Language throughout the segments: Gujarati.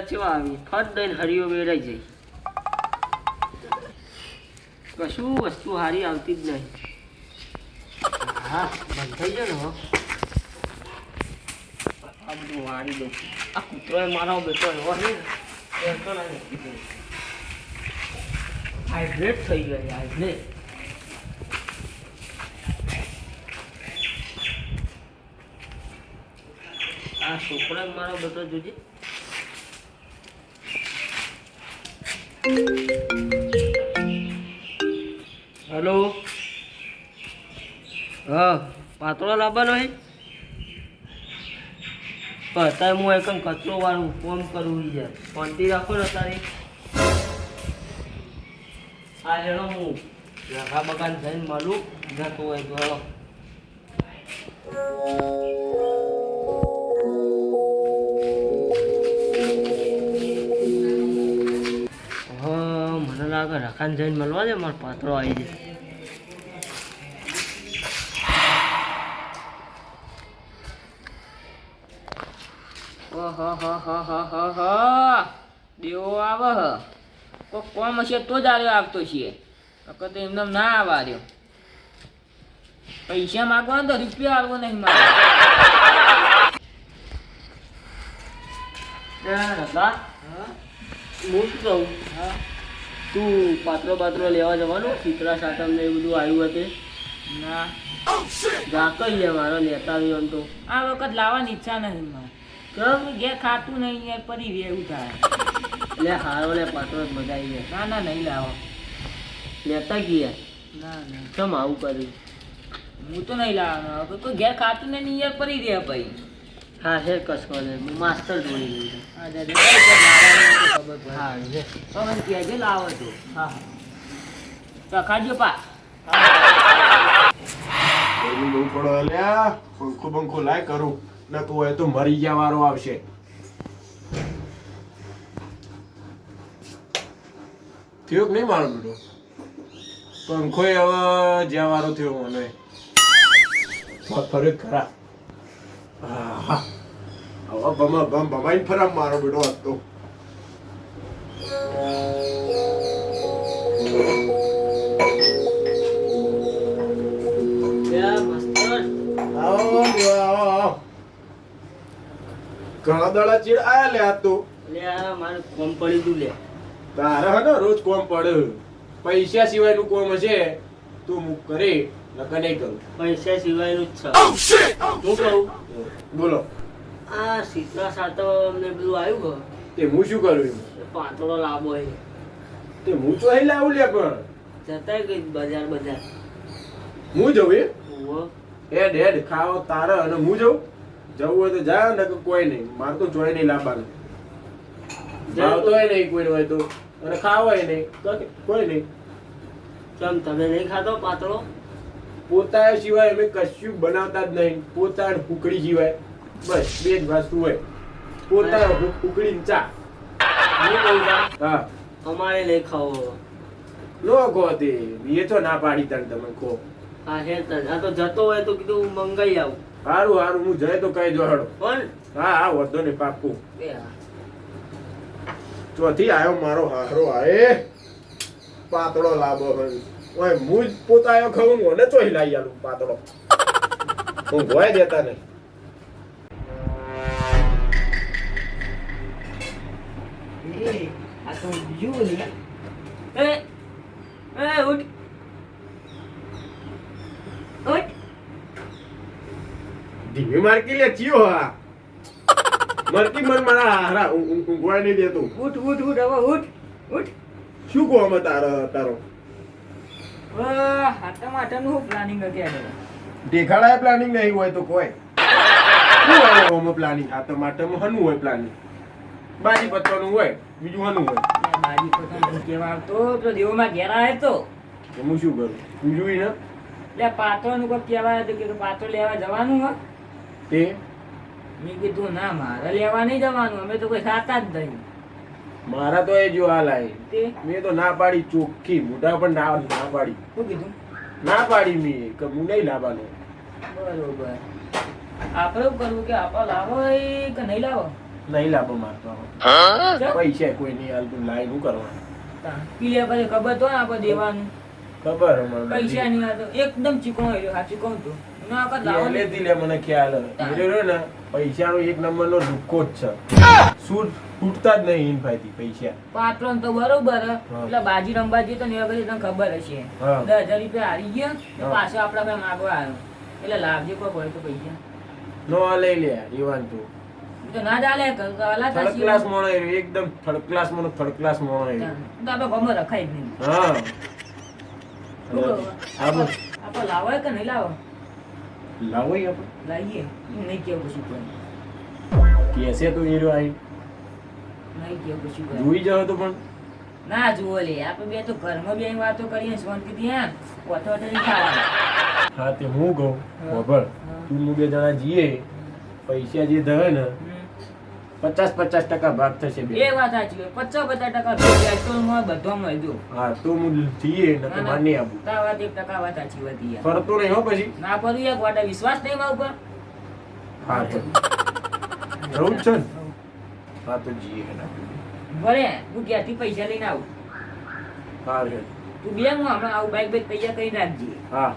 વેરા ચેવા આવી ફટ દઈને હરિયો વેરાઈ જઈ કશું વસ્તુ હારી આવતી જ નહીં હા બંધ થઈ ગયો ને હો આ બધું વાળી દઉં આ કૂતરોએ મારો બેટો એવો નહીં ને તો નહીં હાઇડ્રેટ થઈ ગયો હાઇડ્રેટ આ છોકરા મારો બેટો જોજે હેલો હા પાતળો લાવવાનો હે પણ અત્યારે હું એકમ કચરો વાળું ફોન કરવું છે શાંતિ રાખો ને તારી આ હેડો હું રખા બગાન જઈને મળું જતો હોય તો હેડો મને લાગે રખાને જઈને મળવા દે મારો પાત્રો આવી જાય દેવો આવે કોઈ કોમ હશે તો જ આવ્યો આવતો છે તો એમને ના આવવા રહ્યો પૈસા માગવા તો રૂપિયા આવવો નહીં મારે હું શું કહું હા તું પાત્રો લેવા જવાનું ચિત્રા સાટમ ને એ બધું આવ્યું હતું ના જાતો જ લે મારો લેતા આવ્યો આમ તો આ વખત લાવવાની ઈચ્છા નહીં મારે કેમ ઘેર ખાતું નહીં યાર પડી રહે એવું થાય એટલે હારો લે પાત્રો જ મજા આવી જાય ના ના નહીં લાવો લેતા ગયા ના ના કેમ આવું કર્યું હું તો નહીં લાવવાનો કોઈ ઘેર ખાતું નહીં યાર પડી રહે ભાઈ હા હે કસકો લે હું માસ્ટર જોડી ગયું હા દાદા ખબર પડે હા તો મને કહેજે લાવો તો હા તો ખાજો પા બહુ પડો અલ્યા પંખો લાય કરું ન તું હોય તો મરી ગયા વારો આવશે થયો કે નહીં મારો બેટો પંખો હવે જ્યાં વારો થયો મને ફરક ખરા હા હવે ભમાઈને ફરા મારો બેટો હતો ઘણા દાડા ચીડ આયા લે આ તો લે મારે કોમ પડી તું લે તારે હે ને રોજ કોમ પડે પૈસા સિવાયનું કોમ હશે તું મુક કરે નકર નહીં કરું પૈસા સિવાયનું જ છે હું કહું બોલો આ શીતળા સાતો અમને બધું આવ્યું તે હું શું કરું પાતળો લાવો એ તે હું તો અહીં લાવું લે પણ જતા ગઈ બજાર હું જઉં એ ઓહો હેડ ખાઓ તારે અને હું જઉં જવું હોય તો જા ને કોઈ નહીં મારે તો જોઈ નહીં લાવવાનું ભાવતોય નહીં કોઈ હોય તો અને ખાવાય નહીં કોઈ નહીં કેમ તમે નહીં ખાતો પાતળો પોતા સિવાય અમે કશું બનાવતા જ નહીં પોતા ફૂકડી સિવાય બસ બે જ વસ્તુ હોય પોતા ફૂકડી ને ચા હા અમારે નહીં ખાવો નો કહો તે એ તો ના પાડી તને તમે કહો હા હે આ તો જતો હોય તો કીધું મંગાઈ આવું સારું હું જાય તો કઈ જો હડો પણ હા વધો ને પાકું એ હા ચોથી આવ્યો મારો હારો આએ પાતળો લાવો ઓય હું જ પોતા આવ્યો ખાવું મને તો હિલાઈ આલું પાતળો હું ભોય દેતા નહીં આ તો બીજું ને એ ઉઠ ધીમે મારકી લે ચિયો હા મરકી મન મારા હારા ઊંઘવા નહીં દેતું ઉઠ હવે ઉઠ શું કહો અમે તારો હાટાનું પ્લાનિંગ અત્યારે દેખાડાય પ્લાનિંગ નહીં હોય તો કોઈ શું હોય ઓમાં પ્લાનિંગ હાટામાં હનું હોય પ્લાનિંગ બાજી પત્વાનું હોય બીજું હનું હોય બાજી પત્વાનું કેવા આવતો તો દેવમાં ઘેર આવે તો હું શું કરું બીજું ને એટલે પાત્રોનું કોઈ કહેવાય હતું કે પાત્રો લેવા જવાનું હોય તે મેં કીધું ના મારે લેવા નહીં જવાનું અમે તો કોઈ ખાતા જ નહીં મારા તો એ જો હાલ આવી તે મેં તો ના પાડી ચોખ્ખી મોઢા પણ ના પાડી શું કીધું ના પાડી મેં કે હું નહીં લાવવાનો બરોબર આપણે કરવું કે આપણે લાવો કે નહીં લાવો નહીં લાભો મારતો પૈસા કોઈ નહીં હાલતું લાઈ નું કરવાનું પીલે પછી ખબર તો ને આપણે દેવાનું ખબર મને પૈસા નહીં આવતો એકદમ ચીકણો આવ્યો સાચું કહું તો ના વખત લાવો ને. પહેલેથી લે મને ખ્યાલ રહ્યો ને પૈસાનો એક નંબરનો લુક્કો જ છે સૂટ તૂટતા જ નહીં ઇનફાઈથી પૈસા પાટલો તો બરોબર એટલે બાજી રમવા જઈએ તો ને વખતે તને ખબર હશે હા. 10,000 રૂપિયા હારી ગયા તો પાછો આપડા પાસે માગવા આવ્યો એટલે લાવજે કોઈ પડે તો પૈસા નો આ લઈ લે ઈવાન તું ઈ તો ના ચાલે અલા થર્ડ ક્લાસ મોણો આવ્યો એકદમ થર્ડ ક્લાસ મોણો આવ્યો તો આપણે ગમે રખાય જ નહીં હા આપણે લાવો કે નહીં લાવો લાવો આપણે લાવીએ એમ નહીં કેવું કશું કોઈ કેસે તો હીરો આવી નહીં કેવું કશું કોઈ જોઈ જાવ તો પણ ના જુઓ લે આપણે બે તો ઘરમાં બે વાતો કરીએ શાંતિથી હા કોઠો નહીં ખાવાના હા તે હું કહું ખબર તું હું બે જણા જઈએ પૈસા જે ધરે ને 50-50% ભાગ થશે બે એ વાત સાચી હોય 50-50% પેટ્રોલમાં બધામાં જો હા તો હું જઈએ ને તો માની આપું તા વાત 1% વાત સાચી હતી યાર ફરતો નહીં હો પછી ના પડ્યું એક વાટા વિશ્વાસ નહીં મારા ઉપર હા જવું જ છે ને હા તો જઈએ ભલે હું ક્યાંથી પૈસા લઈને આવું હા રે તું બે હું હમણાં આવું બાઈક તૈયાર કરી રાખજે હા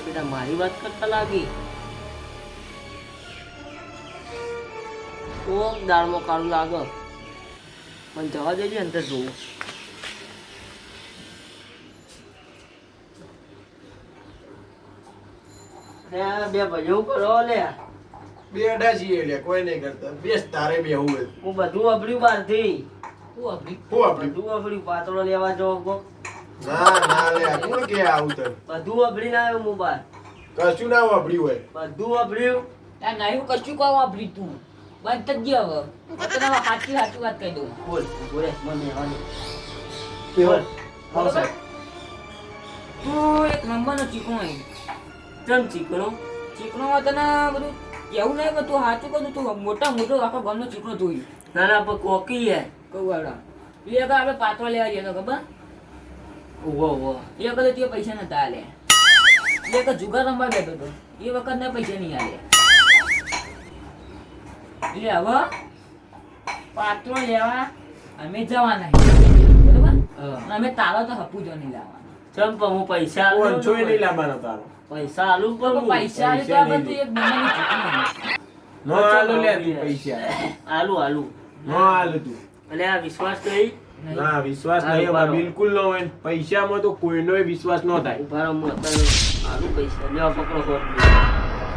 બેટા મારી વાત કરતા લાગી ઓ દાળમાં કાળું લાગે મને જવા દેજે અંતર જોવું બે ભાઈઓ કરો લે બે અડા છીએ લે કોઈ નહીં કરતા બેસ તારે બે હું હું બધું અભડ્યું બહારથી તું અભડી હું આપડી બધું અભડ્યું પાતળો લેવા જો ના લે આ કોણ કે આવું તો બધું અભડીને આવ્યો હું બહાર કશું ના વાપર્યું હોય બધું અભડ્યું ત્યાં નહીં કશું કહું અભડી તું બંધ જ ગયો હવે તને સાચી વાત કહી દઉં બોલ બોલે મને કેવો બરોબર? તું એક નંબરનો ચીકણો આવી ચમ ચીકણો તને બધું કેવું નહીં કે તું સાચું કહું તું મોટો આખો ગામનો ચીકણો તું ના ના પણ કોકી હે કહું વાળા એ વખત આપણે પાતળો લેવા જઈએ તો ખબર ઓહો એ વખતે તે પૈસા નતા આલે એ વખત જુગાર રમવા બેઠો હતો એ વખત ને પૈસા નહીં આલે એટલે હવે પાતળો લેવા અમે જવાના બરોબર અમે તારો તો હપુ જો નહીં લાવવાનો ચમ પણ હું પૈસા આલું ઓછો નહીં લાવવાનો તારો પૈસા આલું પણ પૈસા આલે તો આ બધું એક નંબરની ચીકણી નો આલો લે તું પૈસા આલુ નો આલો તું એટલે આ વિશ્વાસ નહીં ના વિશ્વાસ નહીં અમાર બિલકુલ ન હોય પૈસામાં તો કોઈનોય વિશ્વાસ ન થાય ઉભા રહો હું અત્યારે આલુ પૈસા લેવા પકડો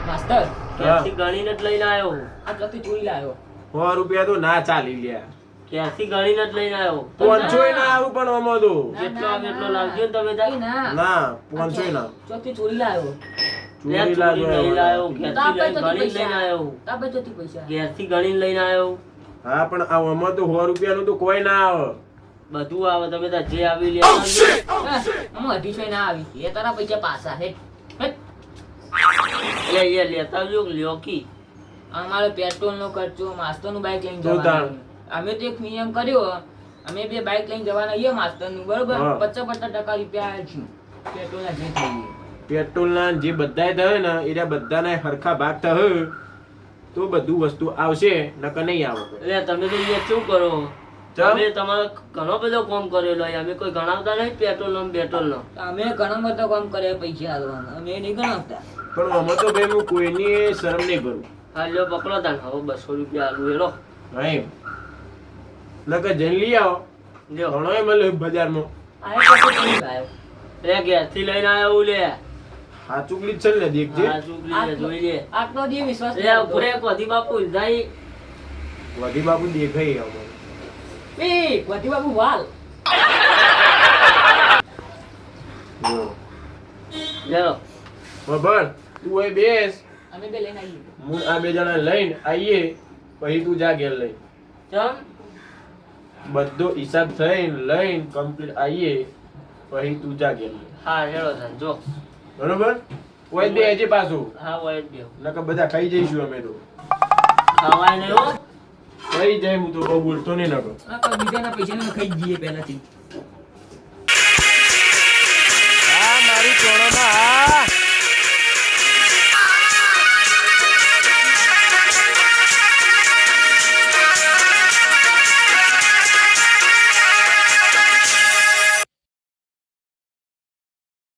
માસ્તર ક્યાંથી ગણીને જ લઈને આવ્યો આ જતી ચોરી લાવ્યો 100 રૂપિયા તો ના ચાલી લ્યા ક્યાંથી ગણીને જ લઈને આવ્યો 500 ના આવું પણ આમાં તો જેટલો આવે એટલો લાવજો ને તમે જાય ના 500 ના ચોથી ચોરી લાવ્યો ચોરી લાવ્યો ઘેરથી લઈને આવ્યો તાપે ચોથી પૈસા ઘેરથી ગણીને લઈને આવ્યો હા પણ આ આમાં તો 100 રૂપિયાનું તો કોઈ ના આવે બધું આવે તમે તો જે આવી લે હું 250 ના આવી એ તારા પૈસા પાછા હે એ લેતા આવજો લ્યોકી અમારે પેટ્રોલ નો ખર્ચો માસ્ટર નું બાઈક લઈને જવાનું અમે તો એક નિયમ કર્યો અમે બે બાઈક લઈને જવાના છીએ માસ્ટર નું બરોબર 50% રૂપિયા આવ્યા છું પેટ્રોલ ના જે થઈ પેટ્રોલ ના જે બધાય થયો ને એ બધાને હરખા ભાગ થયો તો બધું વસ્તુ આવશે નકર નહીં આવે એટલે તમે તો એ શું કરો તમે તમારો ઘણો બધો કામ કરેલો અમે કોઈ ગણાવતા નહીં પેટ્રોલ નો અમે ઘણો બધો કામ કર્યા પૈસા આલવાના અમે નહીં ગણાવતા પણ અમે તો ભાઈ હું કોઈની શરમ નહીં કરું હા લ્યો પકડો તાન હવે 200 રૂપિયા આલુ હેલો હા નકર જઈને લઈ આવો લ્યો ઘણોય મળે બજારમાં આવ્યો રે ઘેરથી લઈને આવ્યો લે હા ચુકલી છે ને દેખજે હા ચૂકલી લે જોઈ લે આટલો દી વિશ્વાસ લે ઉપર એક વધી બાપુ જાય વધી બાપુ દેખાય આવો એ વધી બાપુ વાલ લ્યો બબર તું એ બેસ અમે બે લઈને આવીએ હું આ બે જણા લઈને આવીએ પછી તું જા ઘેર લઈ ચમ બધો હિસાબ થઈને લઈને કમ્પ્લીટ આવીએ પછી તું જા ઘેર લઈ હા હેડો તાન જો બરોબર કોઈ બે હજી પાછું હા વાઈટ બે નકર બધા ખાઈ જઈશું અમે તો ખાવાય નહીં હો કઈ જાય હું તો બહુ બોલતો નહીં નકર આ પણ બીજાના પૈસા ને ખાઈ જ જઈએ પહેલાથી